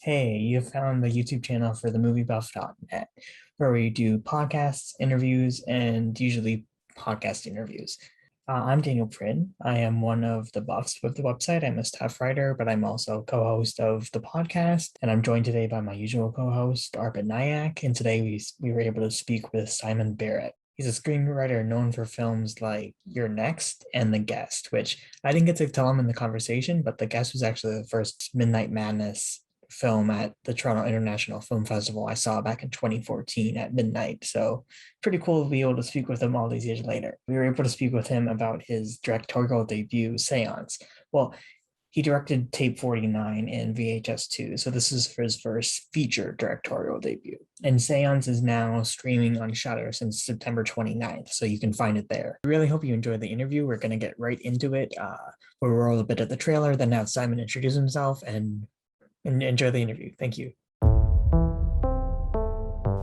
Hey, you found the YouTube channel for TheMovieBuff.net, where we do podcasts, interviews, and usually podcast interviews. I'm Daniel Prinn. I am one of the buffs with the website. I'm a staff writer, but I'm also co-host of the podcast. And I'm joined today by my usual co-host, Arpit Nayak. And today we were able to speak with Simon Barrett. He's a screenwriter known for films like You're Next and The Guest, which I didn't get to tell him in the conversation, but The Guest was actually the first Midnight Madness film at the Toronto International Film Festival I saw back in 2014 at midnight. So pretty cool to be able to speak with him all these years later. We were able to speak with him about his directorial debut, Seance. Well, he directed Tape 49 in VHS 2, so this is for his first feature directorial debut. And Seance is now streaming on Shudder since September 29th, so you can find it there. I really hope you enjoyed the interview. We're going to get right into it. We'll roll a bit of the trailer, then have Simon introduce himself and enjoy the interview. Thank you.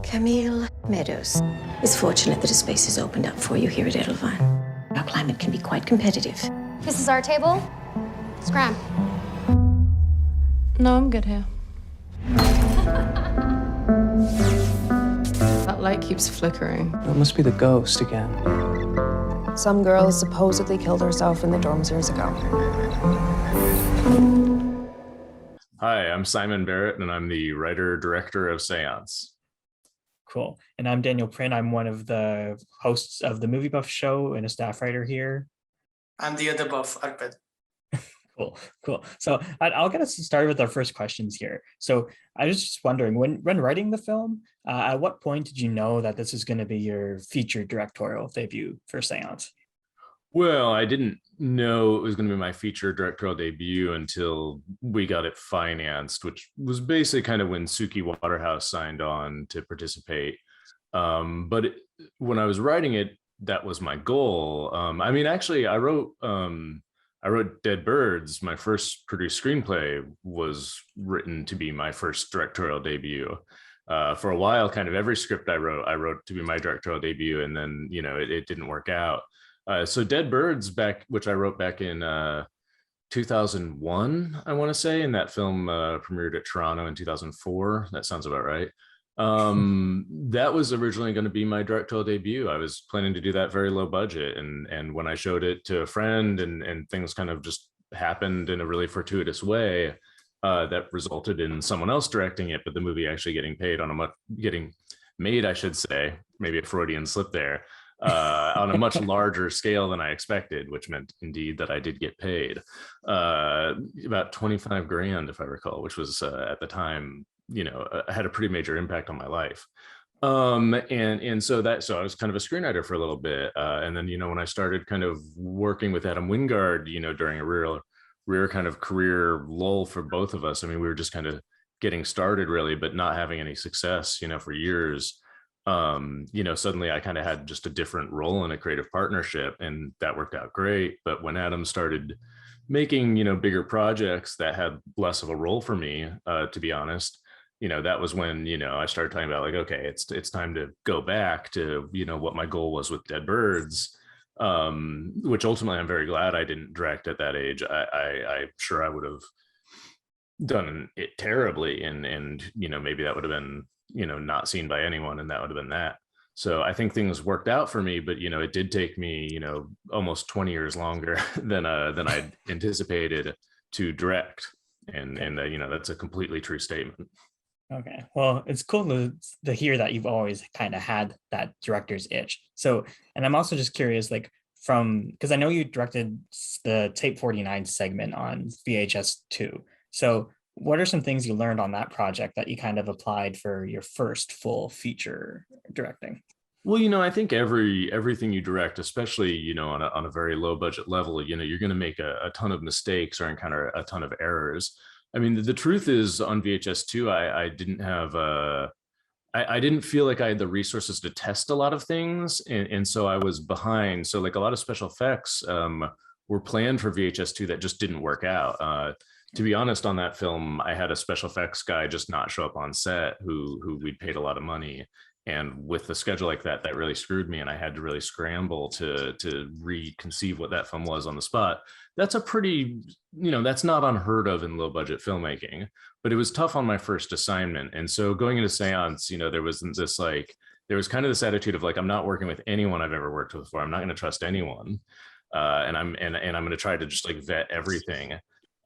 Camille Meadows. It's fortunate that a space has opened up for you here at Edelweiss. Our climate can be quite competitive. This is our table. Scram. No, I'm good here. That light keeps flickering. It must be the ghost again. Some girl supposedly killed herself in the dorms years ago. Hi, I'm Simon Barrett, and I'm the writer-director of Seance. Cool. And I'm Daniel Prinn. I'm one of the hosts of the Movie Buff show and a staff writer here. I'm the other buff, Arpit. Cool. So I'll get us started with our first questions here. So I was just wondering, when writing the film, at what point did you know that this is going to be your feature directorial debut for Seance? Well, I didn't know it was going to be my feature directorial debut until we got it financed, which was basically kind of when Suki Waterhouse signed on to participate. When I was writing it, that was my goal. Actually, I wrote Dead Birds. My first produced screenplay was written to be my first directorial debut. For a while, kind of every script I wrote to be my directorial debut, and then it didn't work out. So Dead Birds, which I wrote back in 2001, I want to say, and that film premiered at Toronto in 2004. That sounds about right. That was originally going to be my directorial debut. I was planning to do that very low budget, and when I showed it to a friend, and things kind of just happened in a really fortuitous way, that resulted in someone else directing it, but the movie actually getting made, I should say, maybe a Freudian slip there. On a much larger scale than I expected, which meant indeed that I did get paid about 25 grand, if I recall, which was at the time, had a pretty major impact on my life. So I was kind of a screenwriter for a little bit. And then, when I started kind of working with Adam Wingard, during a real kind of career lull for both of us. I mean, we were just kind of getting started really, but not having any success, for years. Suddenly I kind of had just a different role in a creative partnership, and that worked out great. But when Adam started making, bigger projects that had less of a role for me, to be honest, that was when, I started talking about like, okay, it's time to go back to, what my goal was with Dead Birds, which ultimately I'm very glad I didn't direct at that age. I'm sure I would have done it terribly, and maybe that would have been not seen by anyone, and that would have been that. So I think things worked out for me, but it did take me almost 20 years longer than I'd anticipated to direct, and that's a completely true statement. Okay, well, it's cool to hear that you've always kind of had that director's itch. So, and I'm also just curious, like, because I know you directed the Tape 49 segment on VHS 2. So what are some things you learned on that project that you kind of applied for your first full feature directing? Well, I think everything you direct, especially, on a very low budget level, you're going to make a ton of mistakes or encounter a ton of errors. I mean, the truth is on VHS 2, I didn't have I didn't feel like I had the resources to test a lot of things. And so I was behind. So like a lot of special effects were planned for VHS 2 that just didn't work out. To be honest, on that film, I had a special effects guy just not show up on set who we'd paid a lot of money. And with the schedule like that, that really screwed me. And I had to really scramble to reconceive what that film was on the spot. That's a pretty, that's not unheard of in low budget filmmaking, but it was tough on my first assignment. And so going into Seance, there was this like, there was kind of this attitude of like, I'm not working with anyone I've ever worked with before. I'm not going to trust anyone. And I'm going to try to just like vet everything.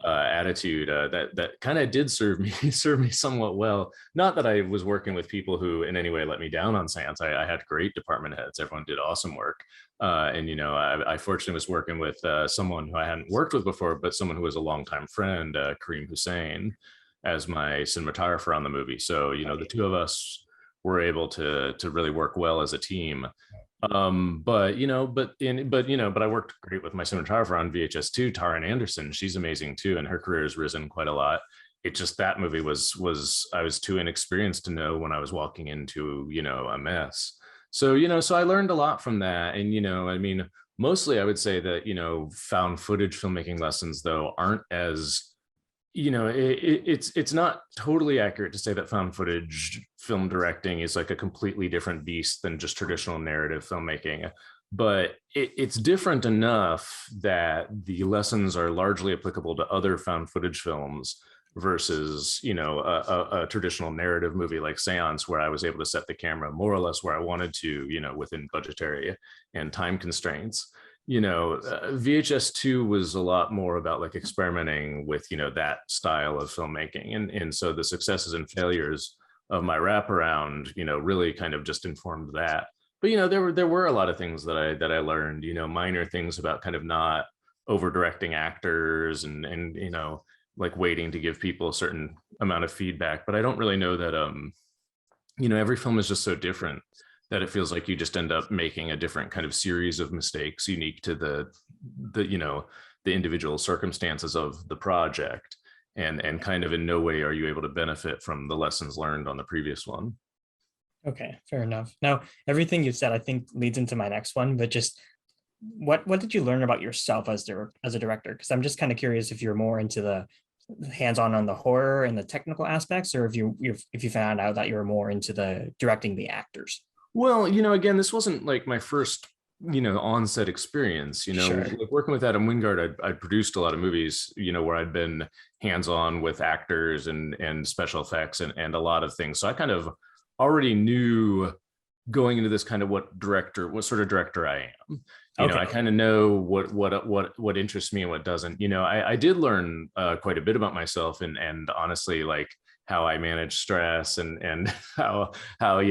Attitude that kind of did serve me somewhat well. Not that I was working with people who in any way let me down on Seance. I had great department heads. Everyone did awesome work. And I fortunately was working with someone who I hadn't worked with before, but someone who was a longtime friend, Kareem Hussein, as my cinematographer on the movie. So the two of us were able to really work well as a team. But I worked great with my cinematographer on VHS2, Taran Anderson. She's amazing too, and her career has risen quite a lot. It just, that movie was I was too inexperienced to know when I was walking into a mess. So I learned a lot from that. And mostly I would say that found footage filmmaking lessons though aren't as it's not totally accurate to say that found footage film directing is like a completely different beast than just traditional narrative filmmaking, but it's different enough that the lessons are largely applicable to other found footage films versus a traditional narrative movie like Seance, where I was able to set the camera more or less where I wanted to, within budgetary and time constraints. VHS2 was a lot more about like experimenting with that style of filmmaking, and so the successes and failures of my wraparound really kind of just informed that. But there were a lot of things that I learned, minor things about kind of not over directing actors and like waiting to give people a certain amount of feedback. But I don't really know that every film is just so different that it feels like you just end up making a different kind of series of mistakes unique to the individual circumstances of the project, and kind of in no way are you able to benefit from the lessons learned on the previous one. Okay, fair enough. Now, everything you said, I think, leads into my next one, but just what did you learn about yourself as a director? Because I'm just kind of curious if you're more into the hands-on on the horror and the technical aspects, or if you found out that you were more into the directing the actors. Well, again, this wasn't like my first, on-set experience. Sure. Like working with Adam Wingard, I'd produced a lot of movies, where I'd been hands-on with actors and special effects and a lot of things. So I kind of already knew going into this kind of what sort of director I am. Okay. I kind of know what interests me and what doesn't. I did learn quite a bit about myself and honestly, like how I manage stress and how I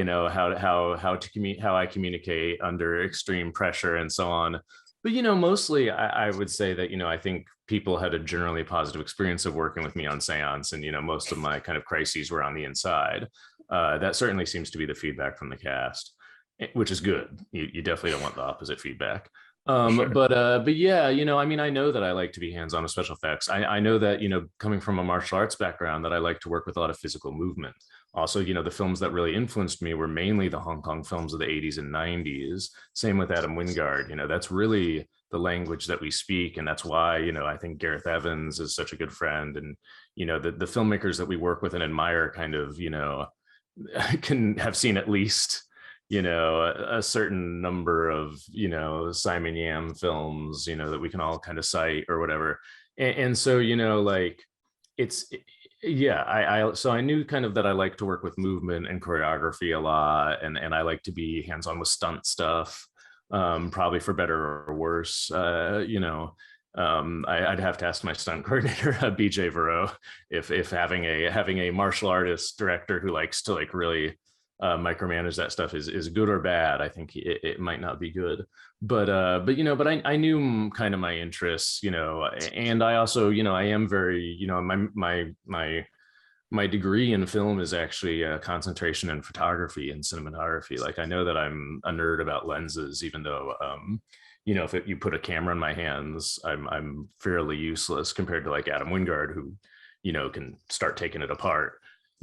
communicate under extreme pressure and so on. But mostly I would say that I think people had a generally positive experience of working with me on Seance, and most of my kind of crises were on the inside. That certainly seems to be the feedback from the cast, which is good. You definitely don't want the opposite feedback. Sure. But yeah, I know that I like to be hands-on with special effects. I know that, coming from a martial arts background, that I like to work with a lot of physical movement. Also, the films that really influenced me were mainly the Hong Kong films of the 80s and 90s. Same with Adam Wingard. That's really the language that we speak. And that's why, I think Gareth Evans is such a good friend. And, the filmmakers that we work with and admire kind of, can have seen at least a certain number of Simon Yam films that we can all kind of cite or whatever, and so like it's so I knew kind of that I like to work with movement and choreography a lot, and I like to be hands-on with stunt stuff, probably for better or worse. I'd have to ask my stunt coordinator, BJ Vero, if having a martial artist director who likes to like really micromanage that stuff is good or bad. I think it might not be good, but I knew kind of my interests, and I also, I am very, my degree in film is actually a concentration in photography and cinematography. Like I know that I'm a nerd about lenses, even though, if you put a camera in my hands, I'm fairly useless compared to like Adam Wingard, who, can start taking it apart.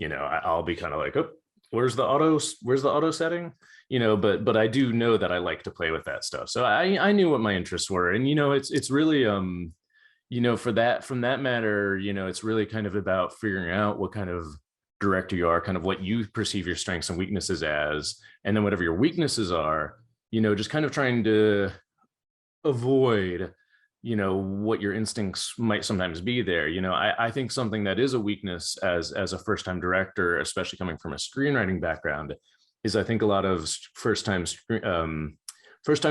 I'll be kind of like, oh, where's the auto setting, but I do know that I like to play with that stuff. So I knew what my interests were, and it's really from that matter, it's really kind of about figuring out what kind of director you are, kind of what you perceive your strengths and weaknesses as, and then whatever your weaknesses are, just kind of trying to avoid what your instincts might sometimes be there. I think something that is a weakness as a first-time director, especially coming from a screenwriting background, is I think a lot of first-time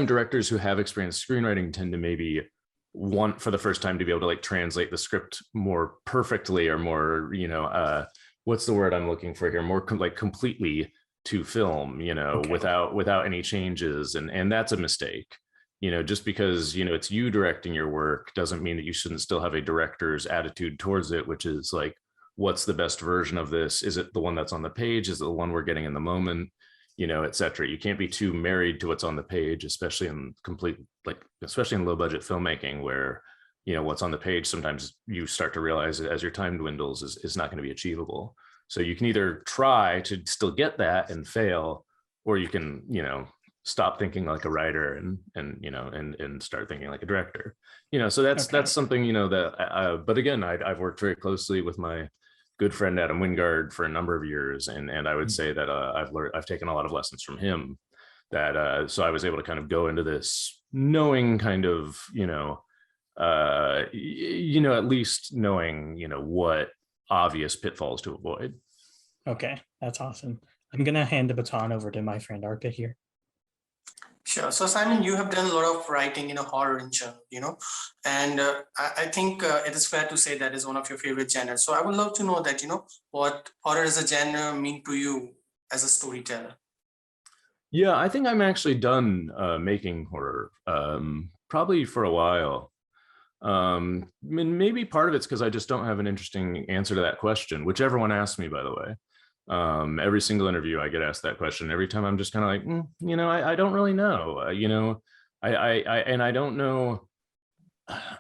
directors who have experienced screenwriting tend to maybe want for the first time to be able to like translate the script more perfectly, or more, what's the word I'm looking for here, more like completely to film, Okay. without any changes, and that's a mistake. Just because it's you directing your work doesn't mean that you shouldn't still have a director's attitude towards it, which is like, what's the best version of this? Is it the one that's on the page? Is it the one we're getting in the moment? etc. You can't be too married to what's on the page, especially in low budget filmmaking, where what's on the page sometimes you start to realize as your time dwindles is not going to be achievable. So you can either try to still get that and fail, or you can stop thinking like a writer and start thinking like a director. So that's something that but again, I've worked very closely with my good friend Adam Wingard for a number of years, and I would say that I've taken a lot of lessons from him, that so I was able to kind of go into this knowing kind of at least knowing what obvious pitfalls to avoid. Okay, that's awesome. I'm gonna hand the baton over to my friend Arpit here. Sure. So Simon, you have done a lot of writing in a horror in genre, and I think it is fair to say that is one of your favorite genres. So I would love to know that, what horror as a genre mean to you as a storyteller. Yeah, I think I'm actually done making horror, probably for a while. Maybe part of it's because I just don't have an interesting answer to that question, which everyone asks me, by the way. Every single interview I get asked that question. Every time I'm just kind of like, I don't really know. I don't know.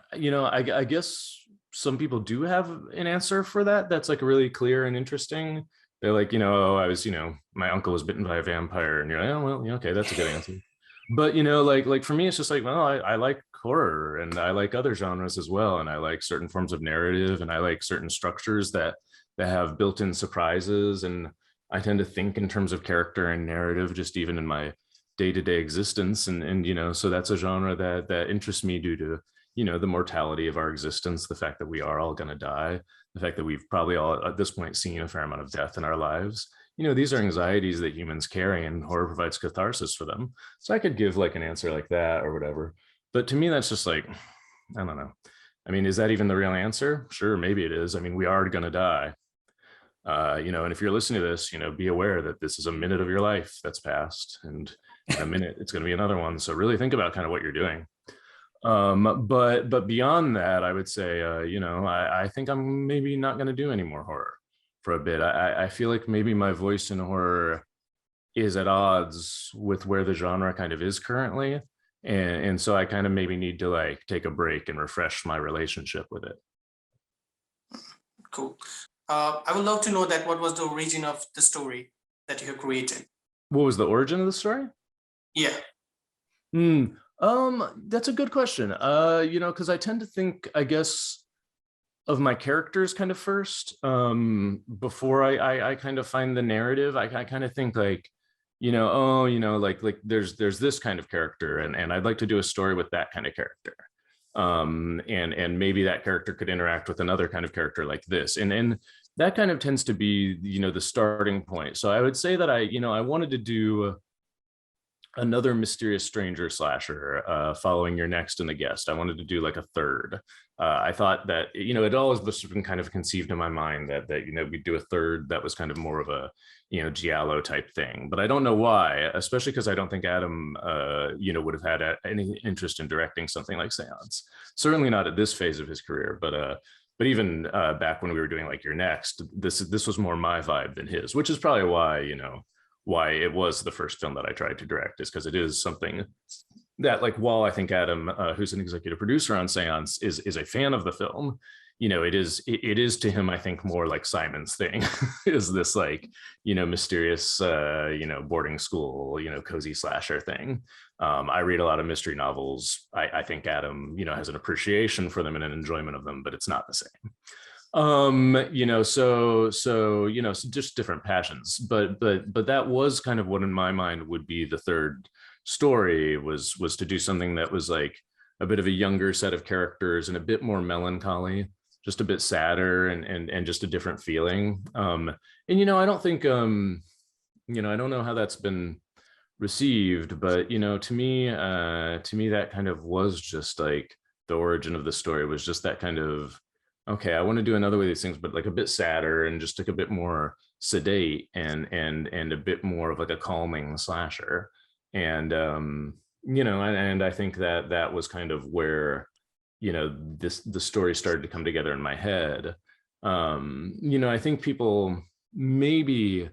I guess some people do have an answer for that. That's like really clear and interesting. They're like, I was, my uncle was bitten by a vampire, and you're like, oh well, okay, that's a good answer. But like for me, it's just like, well, I like horror, and I like other genres as well, and I like certain forms of narrative, and I like certain structures that have built-in surprises, and I tend to think in terms of character and narrative, just even in my day-to-day existence, and so that's a genre that interests me due to the mortality of our existence, the fact that we are all going to die, the fact that we've probably all at this point seen a fair amount of death in our lives. These are anxieties that humans carry, and horror provides catharsis for them. So I could give like an answer like that or whatever, but to me that's just like, I don't know. I mean, is that even the real answer? Sure, maybe it is. I mean, we are going to die. And if you're listening to this, be aware that this is a minute of your life that's passed, and in a minute it's going to be another one. So really think about kind of what you're doing. But beyond that, I would say, I think I'm maybe not going to do any more horror for a bit. I feel like maybe my voice in horror is at odds with where the genre kind of is currently. And so I kind of maybe need to like take a break and refresh my relationship with it. Cool. I would love to know that what was the origin of the story that you have created? What was the origin of the story? Yeah. That's a good question. Because I tend to think, I guess, of my characters kind of first, before I kind of find the narrative. I kind of think like, like there's this kind of character, and I'd like to do a story with that kind of character. And maybe that character could interact with another kind of character like this. And that kind of tends to be, the starting point. So I would say that I wanted to do another mysterious stranger slasher, following your next in the guest. I wanted to do like a third. I thought that, it always been kind of conceived in my mind that we'd do a third that was kind of more of a, giallo type thing. But I don't know why, especially because I don't think Adam, would have had any interest in directing something like Seance. Certainly not at this phase of his career, but even back when we were doing like your next, this was more my vibe than his, which is probably why it was the first film that I tried to direct, is because it is something that, like, while I think Adam, who's an executive producer on Seance, is a fan of the film, it is to him, I think, more like Simon's thing is this like, mysterious, boarding school, cozy slasher thing. I read a lot of mystery novels. I think Adam, has an appreciation for them and an enjoyment of them, but it's not the same. So just different passions, but that was kind of what in my mind would be the third story, was to do something that was like a bit of a younger set of characters and a bit more melancholy, just a bit sadder and just a different feeling. And I don't think I don't know how that's been received, but to me that kind of was just like the origin of the story, was just that kind of, okay, I want to do another way of these things, but like a bit sadder and just like a bit more sedate and a bit more of like a calming slasher. And and I think that was kind of where the story started to come together in my head. I think people maybe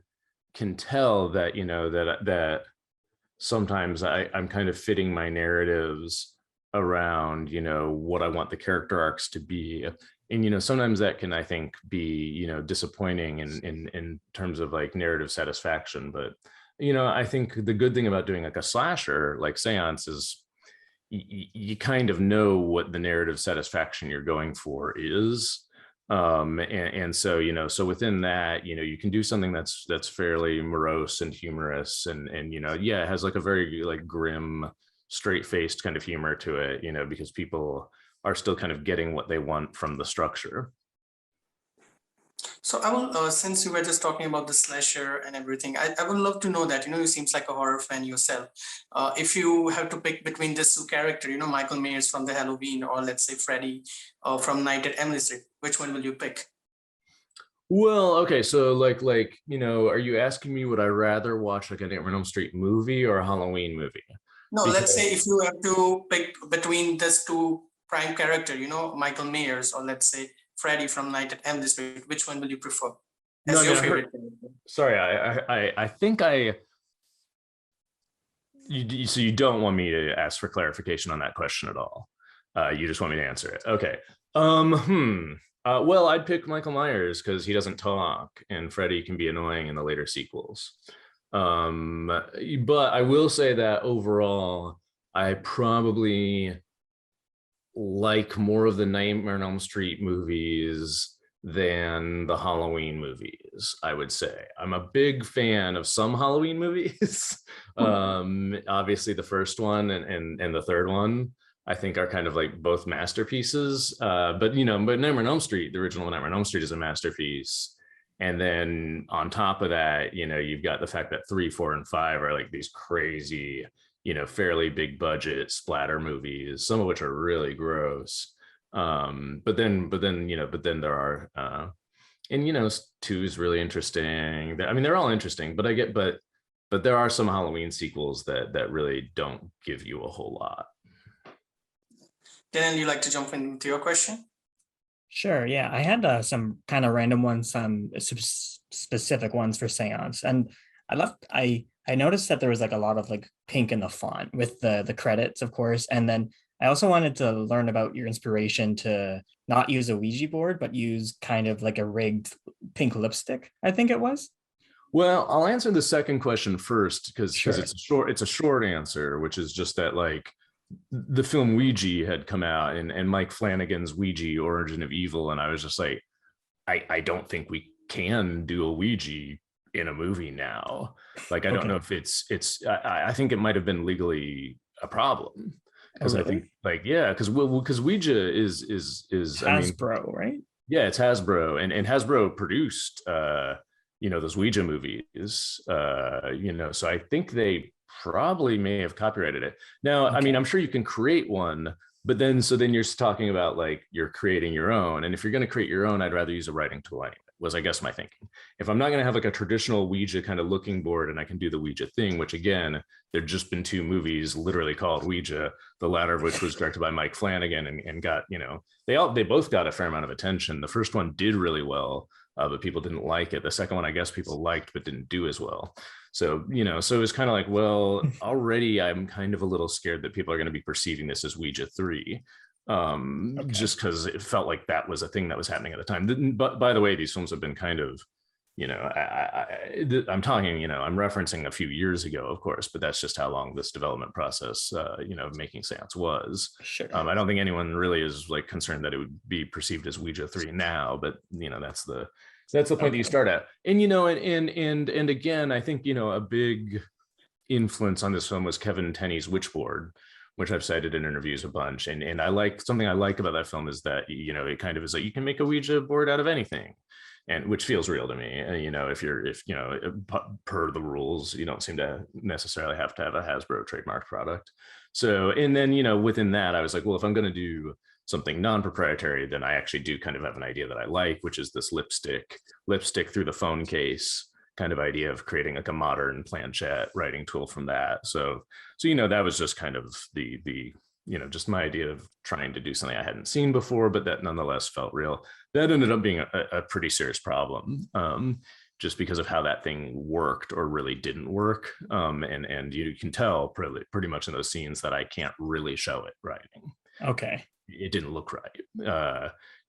can tell that that sometimes I'm kind of fitting my narratives around what I want the character arcs to be. And sometimes that can, I think, be disappointing in terms of like narrative satisfaction. But I think the good thing about doing like a slasher like Seance is you kind of know what the narrative satisfaction you're going for is. And so so within that you can do something that's fairly morose and humorous and yeah, it has like a very like grim, straight-faced kind of humor to it, because people are still kind of getting what they want from the structure. So I will, since you were just talking about the slasher and everything, I would love to know that, you seems like a horror fan yourself. If you have to pick between these two characters, Michael Myers from the Halloween, or let's say Freddy from Night at Emily Street, which one will you pick? Well, okay, so like are you asking me would I rather watch like a Nightmare on Elm Street movie or a Halloween movie? No, Because let's say if you have to pick between these two prime character, Michael Myers, or let's say Freddy from Night at Emily Street, which one will you prefer no, as I your mean, favorite character? sorry, I think so you don't want me to ask for clarification on that question at all. You just want me to answer it. Okay. Well, I'd pick Michael Myers because he doesn't talk, and Freddy can be annoying in the later sequels. But I will say that overall, I probably like more of the Nightmare on Elm Street movies than the Halloween movies. I would say I'm a big fan of some Halloween movies. Obviously the first one and the third one I think are kind of like both masterpieces. But Nightmare on Elm Street, the original Nightmare on Elm Street, is a masterpiece. And then on top of that, you've got the fact that 3, 4, and 5 are like these crazy, fairly big budget splatter movies, some of which are really gross. But then there are, and 2 is really interesting. I mean, they're all interesting, but there are some Halloween sequels that really don't give you a whole lot. Daniel, you like to jump into your question? Sure. Yeah, I had some kind of random ones, some specific ones for Seance, and I noticed that there was like a lot of like pink in the font with the credits, of course, and then I also wanted to learn about your inspiration to not use a Ouija board, but use kind of like a rigged pink lipstick, I think it was. Well, I'll answer the second question first because Sure. it's a short answer, which is just that like the film Ouija had come out and Mike Flanagan's Ouija Origin of Evil, and I was just like, I don't think we can do a Ouija in a movie now. Like I don't know if I think it might have been legally a problem because I think like because Ouija is Hasbro, right? Yeah, it's Hasbro, and Hasbro produced those Ouija movies, so I think they probably may have copyrighted it. Now, I mean, I'm sure you can create one, but then you're talking about like you're creating your own. And if you're going to create your own, I'd rather use a writing tool anyway, was I guess my thinking. If I'm not going to have like a traditional Ouija kind of looking board and I can do the Ouija thing, which again, there've just been 2 movies literally called Ouija, the latter of which was directed by Mike Flanagan and got, they both got a fair amount of attention. The first one did really well, but people didn't like it. The second one, I guess people liked, but didn't do as well. So, so it was kind of like, well, already I'm kind of a little scared that people are going to be perceiving this as Ouija 3, just because it felt like that was a thing that was happening at the time. But by the way, these films have been kind of, I'm talking, I'm referencing a few years ago, of course, but that's just how long this development process, of making Seance was. Sure. I don't think anyone really is like concerned that it would be perceived as Ouija 3 now, but that's the point that you start at. And and again, I think a big influence on this film was Kevin Tenney's Witchboard, which I've cited in interviews a bunch. And I like something I like about that film is that, it kind of is like you can make a Ouija board out of anything, and which feels real to me. Per the rules, you don't seem to necessarily have to have a Hasbro trademark product. So, and then, within that, I was like, well, if I'm going to do something non-proprietary, then I actually do kind of have an idea that I like, which is this lipstick through the phone case kind of idea of creating like a modern planchette writing tool from that. So that was just kind of the just my idea of trying to do something I hadn't seen before, but that nonetheless felt real. That ended up being a pretty serious problem, just because of how that thing worked or really didn't work. And you can tell pretty much in those scenes that I can't really show it writing. Okay. It didn't look right.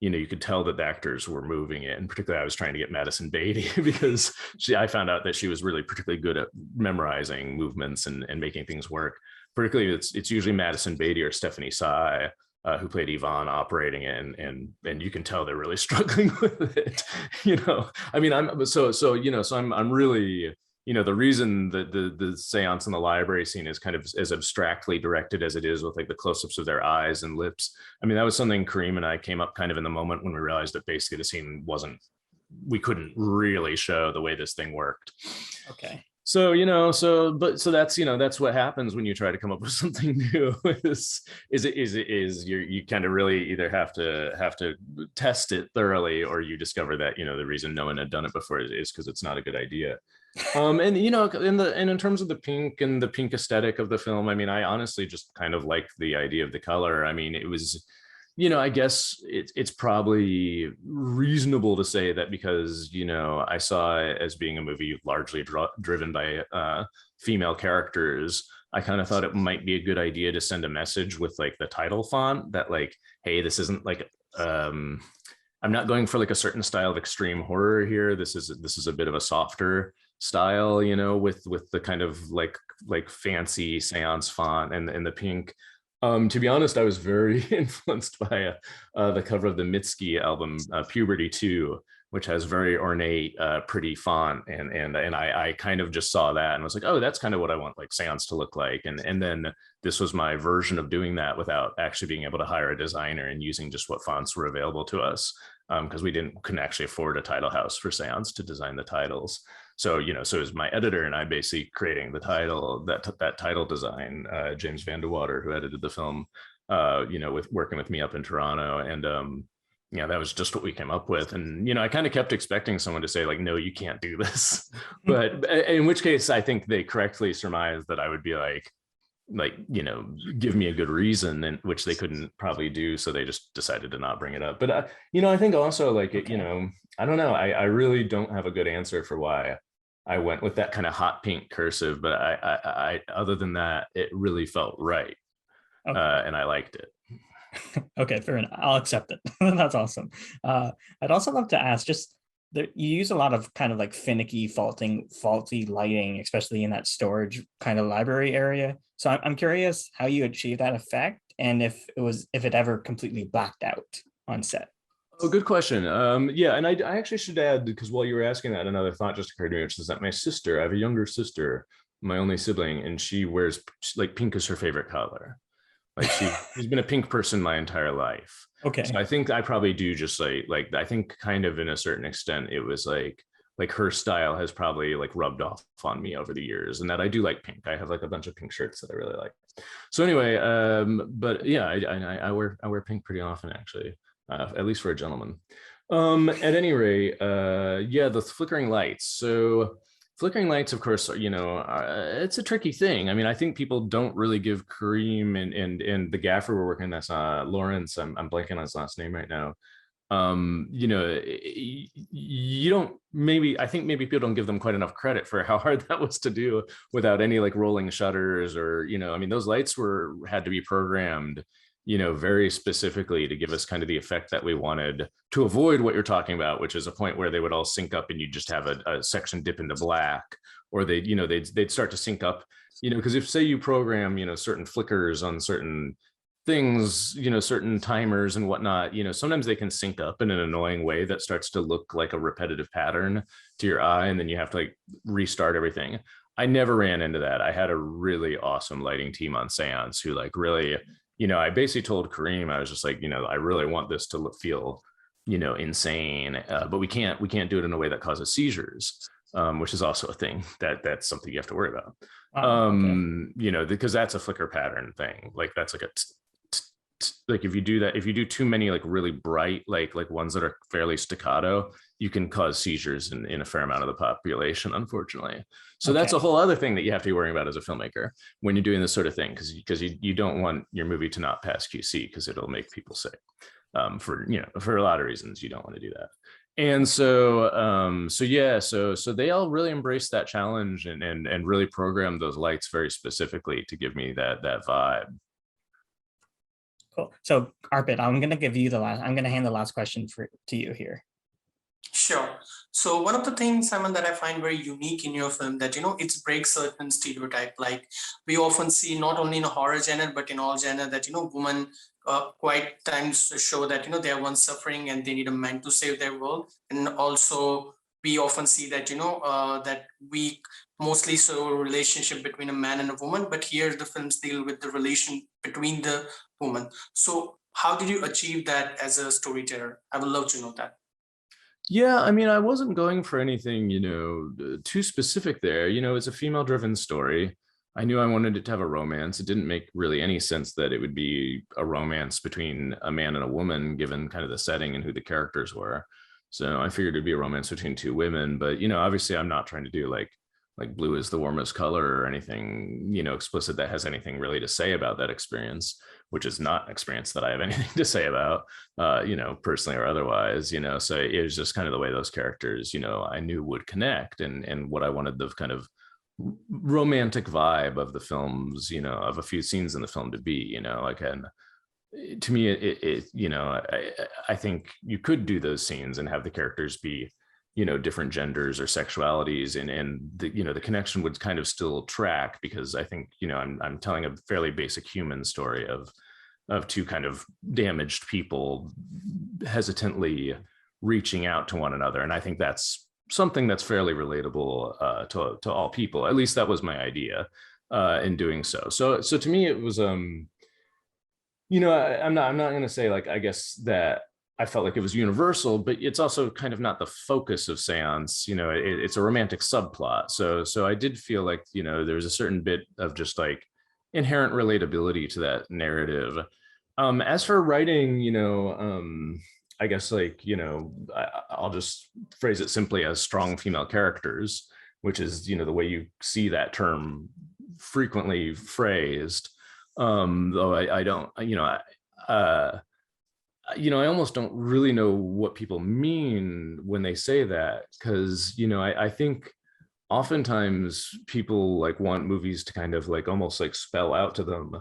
You could tell that the actors were moving it, and particularly I was trying to get Madison Beatty because I found out that she was really particularly good at memorizing movements and making things work. Particularly, it's usually Madison Beatty or Stephanie Sy who played Yvonne operating it, and you can tell they're really struggling with it. I'm really. The reason that the seance in the library scene is kind of as abstractly directed as it is, with like the close-ups of their eyes and lips. That was something Kareem and I came up kind of in the moment when we realized that basically the scene we couldn't really show the way this thing worked. Okay. So, that's what happens when you try to come up with something new you kind of really either have to test it thoroughly, or you discover that, the reason no one had done it before is because it's not a good idea. And in terms of the pink and the pink aesthetic of the film, I honestly just kind of liked the idea of the color. It was, I guess it's probably reasonable to say that because, I saw it as being a movie largely driven by female characters, I kind of thought it might be a good idea to send a message with like the title font that like, hey, this isn't like, I'm not going for like a certain style of extreme horror here. This is a bit of a softer style, with the kind of like fancy seance font and the pink. To be honest, I was very influenced by the cover of the Mitski album, Puberty 2, which has very ornate, pretty font. And I kind of just saw that and was like, oh, that's kind of what I want like seance to look like. And then this was my version of doing that without actually being able to hire a designer and using just what fonts were available to us. Because we couldn't actually afford a title house for seance to design the titles. So, so it was my editor and I basically creating the title, that title design, James Van de Water, who edited the film, with working with me up in Toronto. And, that was just what we came up with. And, I kind of kept expecting someone to say like, no, you can't do this. But in which case, I think they correctly surmised that I would be like, give me a good reason, and which they couldn't probably do. So they just decided to not bring it up. But, I think also like, it, I don't know. I really don't have a good answer for why I went with that kind of hot pink cursive, but I other than that, it really felt right. Okay. And I liked it. Okay, fair enough. I'll accept it. That's awesome. I'd also love to ask, you use a lot of kind of like finicky, faulty lighting, especially in that storage kind of library area. So I'm curious how you achieve that effect, and if it ever completely blacked out on set. Oh, good question. Yeah, and I actually should add, because while you were asking that, another thought just occurred to me, which is that my sister, I have a younger sister, my only sibling, and she wears like pink is her favorite color. Like she's been a pink person my entire life. Okay. So I think I probably do just like I think kind of in a certain extent it was like her style has probably like rubbed off on me over the years, and that I do like pink. I have like a bunch of pink shirts that I really like. So anyway, but yeah, I wear pink pretty often actually. At least for a gentleman. At any rate, yeah, the flickering lights. So flickering lights, of course, it's a tricky thing. I think people don't really give Kareem and the gaffer we're working that's Lawrence. I'm blanking on his last name right now. You don't I think maybe people don't give them quite enough credit for how hard that was to do without any like rolling shutters or, those lights had to be programmed very specifically to give us kind of the effect that we wanted to avoid what you're talking about, which is a point where they would all sync up and you just have a section dip into black, or they'd start to sync up, because if say you program, certain flickers on certain things, certain timers and whatnot, sometimes they can sync up in an annoying way that starts to look like a repetitive pattern to your eye. And then you have to like restart everything. I never ran into that. I had a really awesome lighting team on Seance who like really, I basically told Kareem, I was just like, I really want this to feel, insane, but we can't do it in a way that causes seizures, which is also a thing that's something you have to worry about. Okay. Because that's a flicker pattern thing. Like that's like like if you do that, if you do too many like really bright, like ones that are fairly staccato, you can cause seizures in a fair amount of the population, unfortunately. So that's a whole other thing that you have to be worrying about as a filmmaker when you're doing this sort of thing, because you don't want your movie to not pass QC because it'll make people sick. For a lot of reasons, you don't want to do that. And so they all really embraced that challenge and really programmed those lights very specifically to give me that vibe. Cool. So Arpit, I'm going to hand the last question to you here. Sure. So one of the things, Simon, that I find very unique in your film that, it breaks certain stereotype. Like we often see not only in a horror genre, but in all genre that, women quite times show that, they are once suffering and they need a man to save their world. And also we often see that, that we mostly show a relationship between a man and a woman, but here the films deal with the relation between the woman. So how did you achieve that as a storyteller? I would love to know that. Yeah, I mean, I wasn't going for anything, too specific there. It's a female-driven story. I knew I wanted it to have a romance. It didn't make really any sense that it would be a romance between a man and a woman, given kind of the setting and who the characters were. So I figured it'd be a romance between two women. But, obviously I'm not trying to do like blue is the warmest color or anything, explicit that has anything really to say about that experience, which is not an experience that I have anything to say about, personally or otherwise, so it was just kind of the way those characters, I knew would connect and what I wanted the kind of romantic vibe of the films, of a few scenes in the film to be, and to me, I think you could do those scenes and have the characters be, different genders or sexualities, and the connection would kind of still track, because I think, I'm telling a fairly basic human story of two kind of damaged people hesitantly reaching out to one another. And I think that's something that's fairly relatable to all people. At least that was my idea in doing so. So to me, it was, I'm not going to say like, I guess that I felt like it was universal, but it's also kind of not the focus of Seance. It's a romantic subplot. So I did feel like, there's a certain bit of just like inherent relatability to that narrative. As for writing, I guess like, I'll just phrase it simply as strong female characters, which is, the way you see that term frequently phrased. Though I don't, I almost don't really know what people mean when they say that, because, I think oftentimes people like want movies to kind of like almost like spell out to them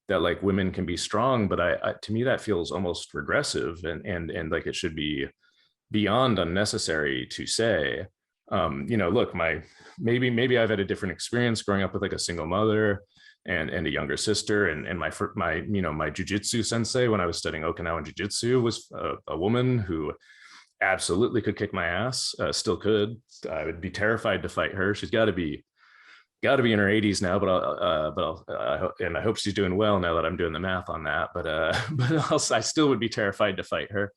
that like women can be strong, but I to me that feels almost regressive and like it should be beyond unnecessary to say. Look, maybe I've had a different experience growing up with like a single mother and a younger sister, and my jujitsu sensei when I was studying Okinawan jiu-jitsu was a woman who absolutely could kick my ass, still could. I would be terrified to fight her. She's got to be in her 80s now, but I hope she's doing well now that I'm doing the math on that. But I still would be terrified to fight her.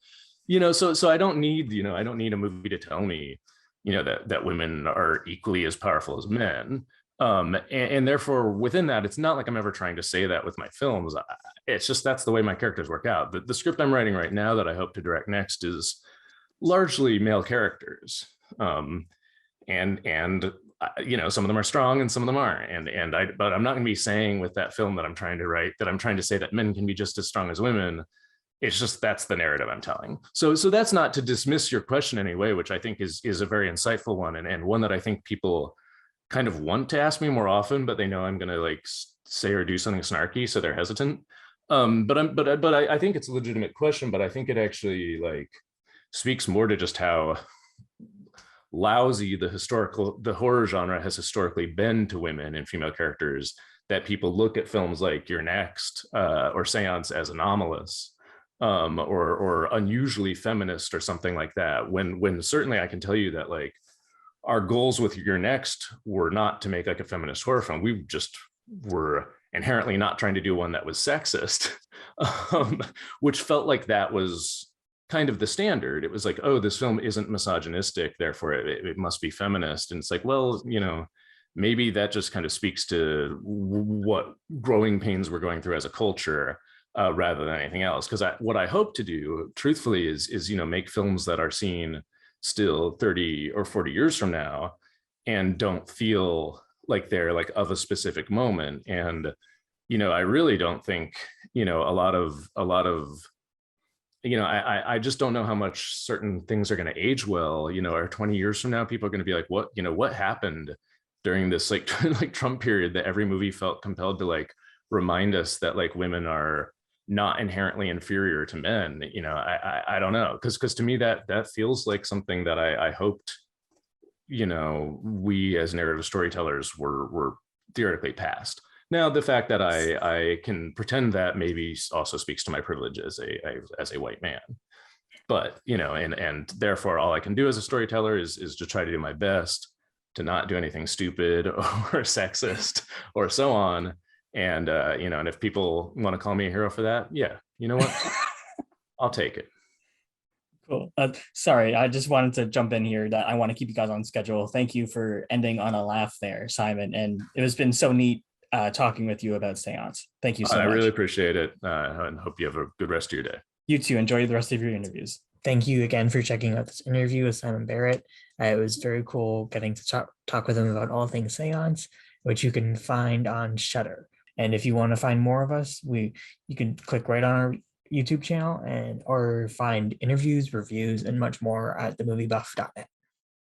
So I don't need a movie to tell me, that women are equally as powerful as men. And therefore within that, it's not like I'm ever trying to say that with my films. It's just, that's the way my characters work out. The script I'm writing right now that I hope to direct next is largely male characters. And some of them are strong and some of them aren't. But I'm not going to be saying with that film that I'm trying to write that I'm trying to say that men can be just as strong as women. It's just, that's the narrative I'm telling. So that's not to dismiss your question anyway, which I think is a very insightful one, and one that I think people kind of want to ask me more often, but they know I'm going to like say or do something snarky, so they're hesitant. But I think it's a legitimate question, but I think it actually like speaks more to just how lousy the horror genre has historically been to women and female characters, that people look at films like You're Next or Seance as anomalous, or unusually feminist or something like that, when certainly I can tell you that like our goals with your next were not to make like a feminist horror film. We just were inherently not trying to do one that was sexist, which felt like that was kind of the standard. It was like, oh, this film isn't misogynistic, therefore it must be feminist. And it's like, well, maybe that just kind of speaks to what growing pains we're going through as a culture, rather than anything else. Because what I hope to do, truthfully, is make films that are seen still 30 or 40 years from now and don't feel like they're like of a specific moment. And I really don't think a lot of I just don't know how much certain things are going to age well. Or 20 years from now, people are going to be like, what happened during this like like Trump period that every movie felt compelled to like remind us that like women are not inherently inferior to men. I don't know, because to me that feels like something that I hoped we as narrative storytellers were theoretically past. Now, the fact that I can pretend that maybe also speaks to my privilege as a white man, but and therefore all I can do as a storyteller is to try to do my best to not do anything stupid or sexist or so on. And and if people want to call me a hero for that, yeah, you know what, I'll take it. Cool. Sorry, I just wanted to jump in here that I want to keep you guys on schedule. Thank you for ending on a laugh there, Simon. And it has been so neat talking with you about Seance. Thank you so much. I really appreciate it, and hope you have a good rest of your day. You too. Enjoy the rest of your interviews. Thank you again for checking out this interview with Simon Barrett. It was very cool getting to talk with him about all things Seance, which you can find on Shudder. And if you want to find more of us, you can click right on our YouTube channel or find interviews, reviews, and much more at TheMovieBuff.net.